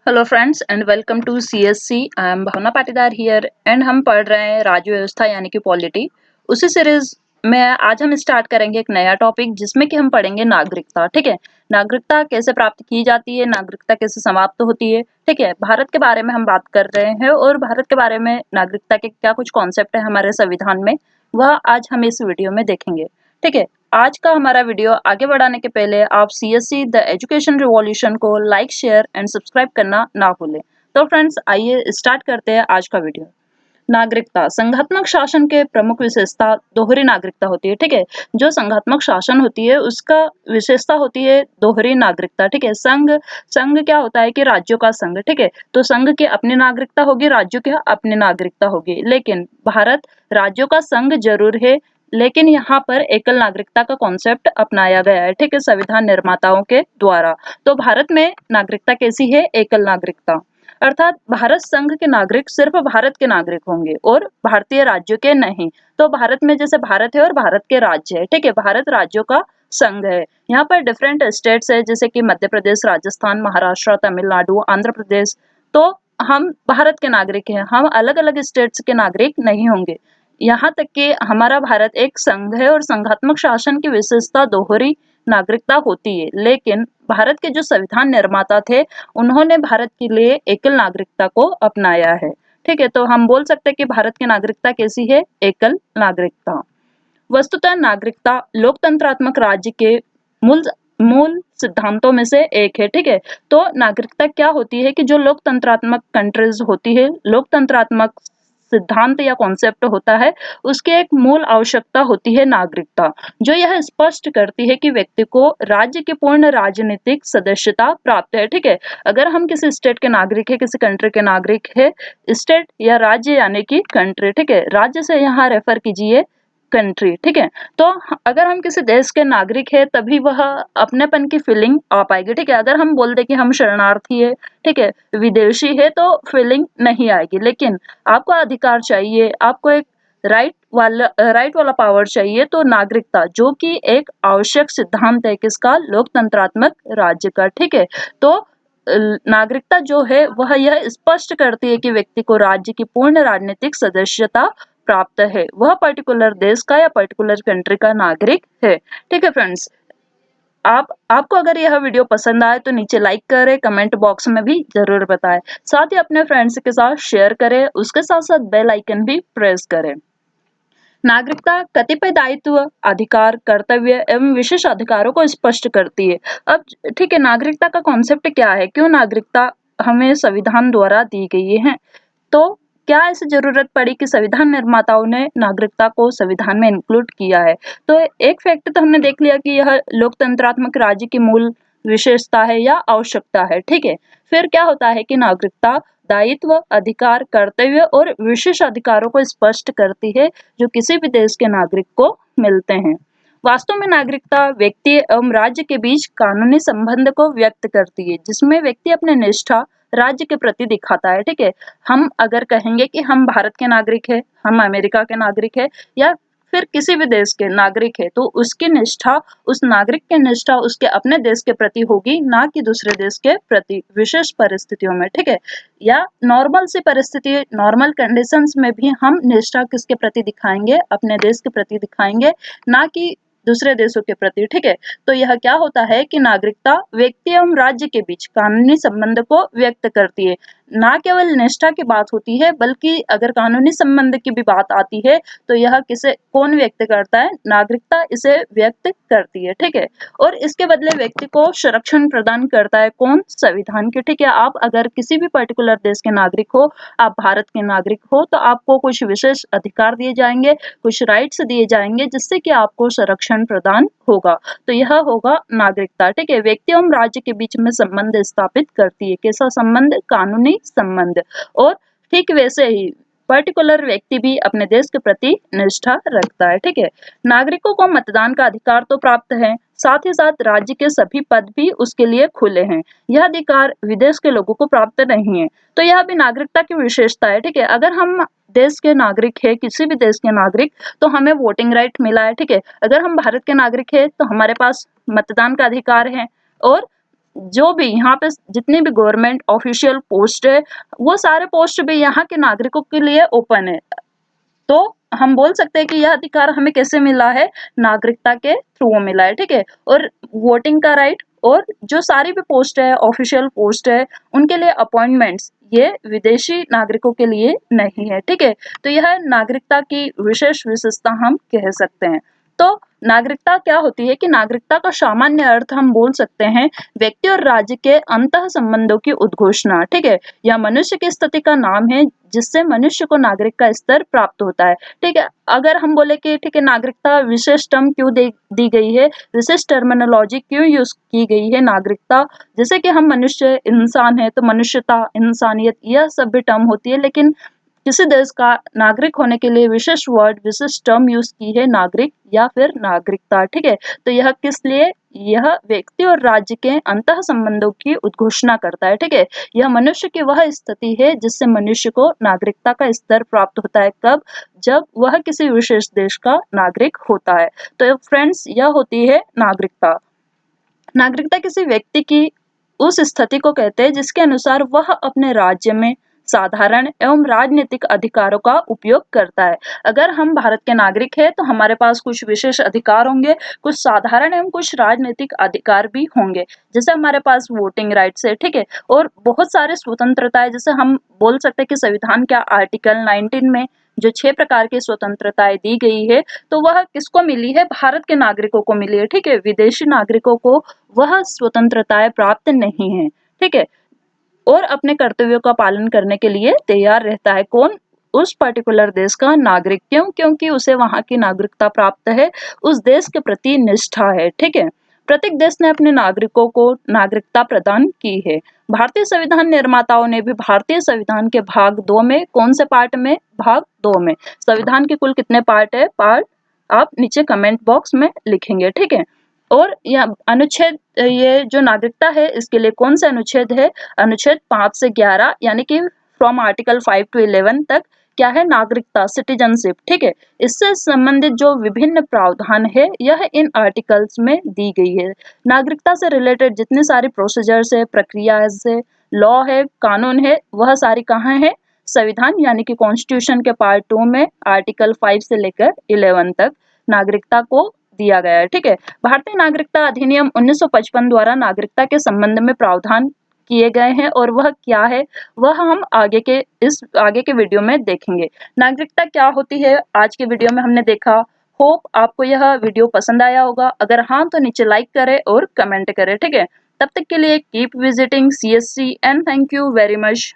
Hello friends and welcome to CSC. I am Bhavna Patidar here and हम पढ़ रहे हैं राज्य व्यवस्था यानी कि पॉलिटी। उसी सीरीज में आज हम स्टार्ट करेंगे एक नया टॉपिक जिसमें कि हम पढ़ेंगे नागरिकता। ठीक है, नागरिकता कैसे प्राप्त की जाती है, नागरिकता कैसे समाप्त होती है। ठीक है, भारत के बारे में हम बात कर रहे हैं और भारत के बारे में नागरिकता के क्या कुछ कॉन्सेप्ट है हमारे संविधान में, वह आज हम इस वीडियो में देखेंगे। ठीक है, आज का हमारा वीडियो आगे बढ़ाने के पहले आप सीएससी द एजुकेशन रिवॉल्यूशन को लाइक, शेयर एंड सब्सक्राइब करना ना भूलें। तो फ्रेंड्स आइए स्टार्ट करते हैं आज का वीडियो। नागरिकता, संघात्मक शासन के प्रमुख विशेषता दोहरी नागरिकता होती है। ठीक है, जो संघात्मक शासन होती है उसका विशेषता होती है दोहरी नागरिकता। ठीक है, संघ संघ क्या होता है कि राज्यों का संघ। ठीक है, तो संघ की अपनी नागरिकता होगी, राज्यों की अपनी नागरिकता होगी, लेकिन भारत राज्यों का संघ जरूर है, लेकिन यहाँ पर एकल नागरिकता का कॉन्सेप्ट अपनाया गया है। ठीक है, संविधान निर्माताओं के द्वारा। तो भारत में नागरिकता कैसी है? एकल नागरिकता, अर्थात भारत संघ के नागरिक सिर्फ भारत के नागरिक होंगे और भारतीय राज्यों के नहीं। तो भारत में जैसे भारत है और भारत के राज्य है। ठीक है, भारत राज्यों का संघ है। यहाँ पर डिफरेंट स्टेट्स है जैसे कि मध्य प्रदेश, राजस्थान, महाराष्ट्र, तमिलनाडु, आंध्र प्रदेश। तो हम भारत के नागरिक हैं, हम अलग अलग स्टेट्स के नागरिक नहीं होंगे। यहाँ तक कि हमारा भारत एक संघ है और संघात्मक शासन की विशेषता दोहरी नागरिकता होती है, लेकिन भारत के जो संविधान निर्माता थे उन्होंने भारत के लिए एकल नागरिकता को अपनाया है। ठीक है, तो हम बोल सकते हैं कि भारत की नागरिकता कैसी है? एकल नागरिकता। वस्तुतः नागरिकता लोकतंत्रात्मक राज्य के मूल मूल सिद्धांतों में से एक है। ठीक है, तो नागरिकता क्या होती है कि जो लोकतंत्रात्मक कंट्रीज होती है, लोकतंत्रात्मक सिद्धांत या कॉन्सेप्ट होता है, उसकी एक मूल आवश्यकता होती है नागरिकता, जो यह स्पष्ट करती है कि व्यक्ति को राज्य की पूर्ण राजनीतिक सदस्यता प्राप्त है। ठीक है, अगर हम किसी स्टेट के नागरिक है, किसी कंट्री के नागरिक है, स्टेट या राज्य यानी कि कंट्री। ठीक है, राज्य से यहाँ रेफर कीजिए कंट्री। ठीक है, तो अगर हम किसी देश के नागरिक है तभी वह अपनेपन की फीलिंग आ पाएगी। ठीक है, अगर हम बोल दे कि हम शरणार्थी है, ठीक है, विदेशी है, तो फीलिंग नहीं आएगी। लेकिन आपको अधिकार चाहिए, आपको एक राइट वाला पावर चाहिए, तो नागरिकता जो कि एक आवश्यक सिद्धांत है किसका? लोकतंत्रात्मक राज्य का। ठीक है, तो नागरिकता जो है वह यह स्पष्ट करती है कि व्यक्ति को राज्य की पूर्ण राजनीतिक सदस्यता प्राप्त है, वह पर्टिकुलर देश का या पर्टिकुलर कंट्री का नागरिक है। ठीक है फ्रेंड्स, आपको अगर यह वीडियो पसंद आए तो नीचे लाइक करें, कमेंट बॉक्स में भी जरूर बताएं, साथ ही अपने फ्रेंड्स के साथ शेयर करें, उसके साथ साथ बेल आइकन भी प्रेस करें। नागरिकता कतिपय दायित्व, अधिकार, कर्तव्य एवं विशेष अधिकारों को स्पष्ट करती है। अब ठीक है, नागरिकता का कॉन्सेप्ट क्या है, क्यों नागरिकता हमें संविधान द्वारा दी गई है? तो क्या ऐसी जरूरत पड़ी कि संविधान निर्माताओं ने नागरिकता को संविधान में इंक्लूड किया है? तो एक फैक्ट तो हमने देख लिया कि यह लोकतंत्रात्मक राज्य की मूल विशेषता है या आवश्यकता है। ठीक है, फिर क्या होता है कि नागरिकता दायित्व, अधिकार, कर्तव्य और विशेष अधिकारों को स्पष्ट करती है जो किसी भी देश के नागरिक को मिलते हैं। वास्तव में नागरिकता व्यक्ति एवं राज्य के बीच कानूनी संबंध को व्यक्त करती है, जिसमें व्यक्ति अपने निष्ठा राज्य के प्रति दिखाता है। ठीक है, हम अगर कहेंगे कि हम भारत के नागरिक है, हम अमेरिका के नागरिक है या फिर किसी भी देश के नागरिक है, तो उसकी निष्ठा, उस नागरिक की निष्ठा उसके अपने देश के प्रति होगी, ना कि दूसरे देश के प्रति विशेष परिस्थितियों में। ठीक है, या नॉर्मल सी परिस्थिति, नॉर्मल कंडीशंस में भी हम निष्ठा किसके प्रति दिखाएंगे? अपने देश के प्रति दिखाएंगे, ना कि दूसरे देशों के प्रति। ठीक है, तो यह क्या होता है कि नागरिकता व्यक्ति एवं राज्य के बीच कानूनी संबंध को व्यक्त करती है। ना केवल निष्ठा की बात होती है, बल्कि अगर कानूनी संबंध की भी बात आती है तो यह किसे कौन व्यक्त करता है? नागरिकता इसे व्यक्त करती है। ठीक है, और इसके बदले व्यक्ति को संरक्षण प्रदान करता है कौन? संविधान के। ठीक है, आप अगर किसी भी पर्टिकुलर देश के नागरिक हो, आप भारत के नागरिक हो, तो आपको कुछ विशेष अधिकार दिए जाएंगे, कुछ राइट्स दिए जाएंगे, जिससे कि आपको संरक्षण प्रदान होगा। तो यह होगा नागरिकता। ठीक है, व्यक्ति एवं राज्य के बीच में संबंध स्थापित करती है। कैसा संबंध? कानूनी संबंध। और ठीक वैसे ही पर्टिकुलर व्यक्ति भी अपने देश के प्रति निष्ठा रखता है। ठीक है, नागरिकों को मतदान का अधिकार तो प्राप्त है, साथ ही साथ राज्य के सभी पद भी उसके लिए खुले हैं। यह अधिकार विदेश के लोगों को प्राप्त नहीं है, तो यह भी नागरिकता की विशेषता है। ठीक है, अगर हम देश के नागरिक है, किसी भी देश के नागरिक, तो हमें वोटिंग राइट मिला है। ठीक है, अगर हम भारत के नागरिक है तो हमारे पास मतदान का अधिकार है, और जो भी यहाँ पे जितनी भी गवर्नमेंट ऑफिशियल पोस्ट है, वो सारे पोस्ट भी यहाँ के नागरिकों के लिए ओपन है। तो हम बोल सकते हैं कि यह अधिकार हमें कैसे मिला है, नागरिकता के थ्रू मिला है, ठीक है। और वोटिंग का राइट, और जो सारी भी पोस्ट है, ऑफिशियल पोस्ट है, उनके लिए अपॉइंटमेंट्स ये विदेशी नागरिकों के लिए नहीं है, ठीक है। तो यह नागरिकता की विशेष विशेषता हम कह सकते हैं। तो नागरिकता क्या होती है कि नागरिकता का सामान्य अर्थ हम बोल सकते हैं व्यक्ति और राज्य के अंतः संबंधों की उद्घोषणा, ठीक है। यह मनुष्य की स्थिति का नाम है जिससे मनुष्य को नागरिक का स्तर प्राप्त होता है, ठीक है। अगर हम बोले कि ठीक है, नागरिकता विशेष टर्म क्यों दी गई है, विशेष टर्मिनोलॉजी क्यों यूज की गई है नागरिकता, जैसे कि हम मनुष्य इंसान है तो मनुष्यता, इंसानियत, यह सब भी टर्म होती है, लेकिन किसी देश का नागरिक होने के लिए विशेष वर्ड, विशेष टर्म यूज की है, नागरिक या फिर नागरिकता, ठीक है। तो यह किस लिए, यह व्यक्ति और राज्य के अंतः संबंधों की उद्घोषणा करता है, ठीक है। यह मनुष्य की वह स्थिति है जिससे मनुष्य को नागरिकता का स्तर प्राप्त होता है, कब, जब वह किसी विशेष देश का नागरिक होता है। तो फ्रेंड्स, यह होती है नागरिकता। नागरिकता किसी व्यक्ति की उस स्थिति को कहते हैं जिसके अनुसार वह अपने राज्य में साधारण एवं राजनीतिक अधिकारों का उपयोग करता है। अगर हम भारत के नागरिक हैं तो हमारे पास कुछ विशेष अधिकार होंगे, कुछ साधारण एवं कुछ राजनीतिक अधिकार भी होंगे, जैसे हमारे पास वोटिंग राइट्स है, ठीक है। और बहुत सारे स्वतंत्रताएं, जैसे हम बोल सकते हैं कि संविधान के आर्टिकल 19 में जो 6 प्रकार की स्वतंत्रताएं दी गई है, तो वह किसको मिली है, भारत के नागरिकों को मिली है, ठीक है। विदेशी नागरिकों को वह स्वतंत्रताएं प्राप्त नहीं है, ठीक है। और अपने कर्तव्यों का पालन करने के लिए तैयार रहता है, कौन, उस पर्टिकुलर देश का नागरिक, क्यों, क्योंकि उसे वहां की नागरिकता प्राप्त है, उस देश के प्रति निष्ठा है, ठीक है। प्रत्येक देश ने अपने नागरिकों को नागरिकता प्रदान की है। भारतीय संविधान निर्माताओं ने भी भारतीय संविधान के भाग 2 में, कौन से पार्ट में, भाग 2 में, संविधान के कुल कितने पार्ट है, पार्ट आप नीचे कमेंट बॉक्स में लिखेंगे, ठीक है। और यह अनुच्छेद, ये जो नागरिकता है इसके लिए कौन सा अनुच्छेद है, अनुच्छेद 5 से 11, यानी कि फ्रॉम आर्टिकल 5 to 11 तक क्या है, नागरिकता, सिटीजनशिप, ठीक है। इससे संबंधित जो विभिन्न प्रावधान है यह इन आर्टिकल्स में दी गई है। नागरिकता से रिलेटेड जितने सारी प्रोसीजर्स है, प्रक्रिया है, लॉ है, कानून है, वह सारी कहाँ है, संविधान यानी कि कॉन्स्टिट्यूशन के पार्ट 2 में आर्टिकल 5 से लेकर 11 तक नागरिकता को दिया गया है, ठीक है। भारतीय नागरिकता अधिनियम 1955 द्वारा नागरिकता के संबंध में प्रावधान किए गए हैं, और वह क्या है, वह हम आगे के वीडियो में देखेंगे। नागरिकता क्या होती है आज के वीडियो में हमने देखा। होप आपको यह वीडियो पसंद आया होगा, अगर हाँ तो नीचे लाइक करें और कमेंट करें, ठीक है। तब तक के लिए keep visiting CSC and thank you very much.